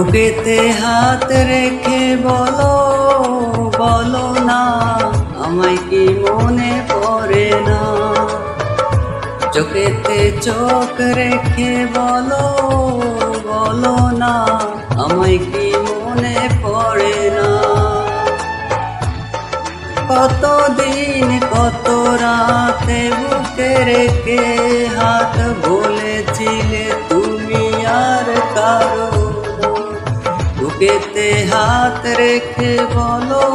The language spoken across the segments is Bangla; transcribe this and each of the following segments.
বুকেতে হাত রেখে বলো বলো না, আমায় কি মনে পড়ে না। চোখেতে চোখ রেখে বলো বলো না, আমায় কি মনে পড়ে না। কতদিন কত রাতে বুকে রেখে হাত বলেছিলে তুমি আর কারো। বুকেতে হাত রেখে বলো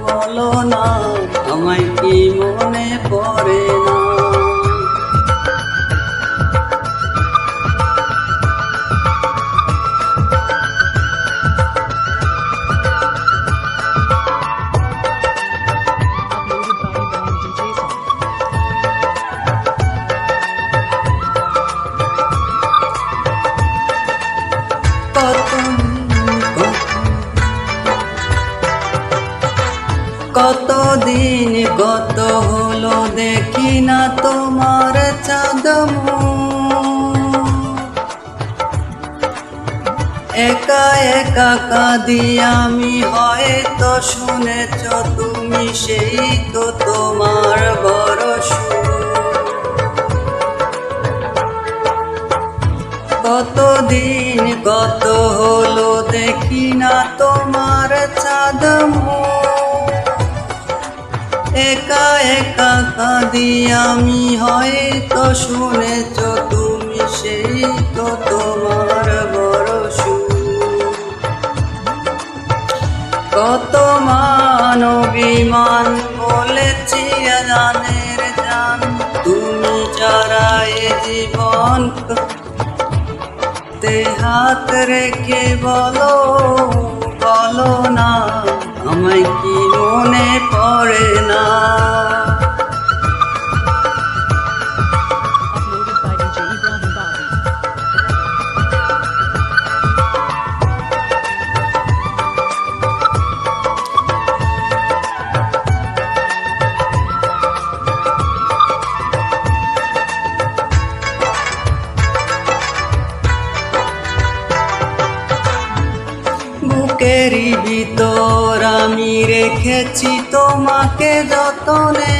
বলো না, আমায় কি মনে পড়ে না। কতদিন কত হলো দেখি না তোমার চাঁদমুখ। একা একা কাঁদি আমি, হয়তো শুনেছ তুমি, সেই তো তোমার বড় সুখ। কতদিন কত হলো দেখি না তোমার চাঁদমুখ। একা একা কাঁদি আমি, হয়তো শুনেছ তুমি, সেই তো তোমার বড় সুখ। কত মান অভিমান বলেছি জানের জান, তুমি ছাড়া এ জীবন। তে হাত রেখে বলো বলো না, আমায় কি মনে পড়ে না। বুকেরই ভিতর আমি রেখেছি তোমাকে যতনে।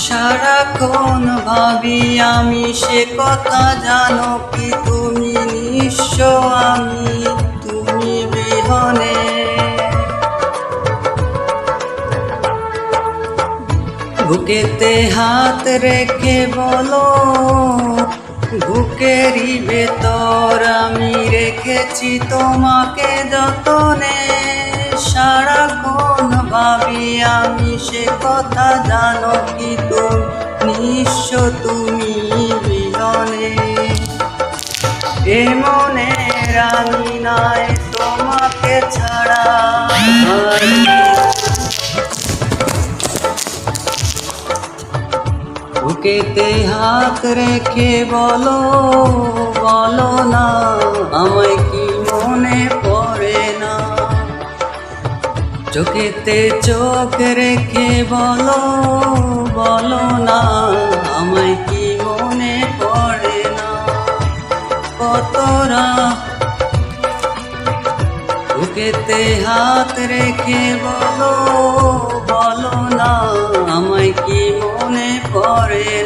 সারাক্ষণ ভাবি আমি সে কথা, জানো কি তুমি নিঃস্ব আমি তুমি বিহনে। বুকেতে হাত রেখে বলো, বুকেরই ভেতর আমি রেখেছি তোমাকে যতনে। সারাক্ষণ ভাবি আমি সে কথা, জানো কি তুমি নিঃস্ব তুমি বিহনে। এ মনে রানি নাই তোমাকে ছাড়া। বুকেতে হাত রেখে বলো বলো না, আমায় কি মনে পড়ে না। চোখেতে চোখ রেখে বলো বলো না, আমায় কি মনে পড়ে না। কতরা বুকেতে হাত রেখে বলো বলো না, আমায় কি মনে পড়ে না।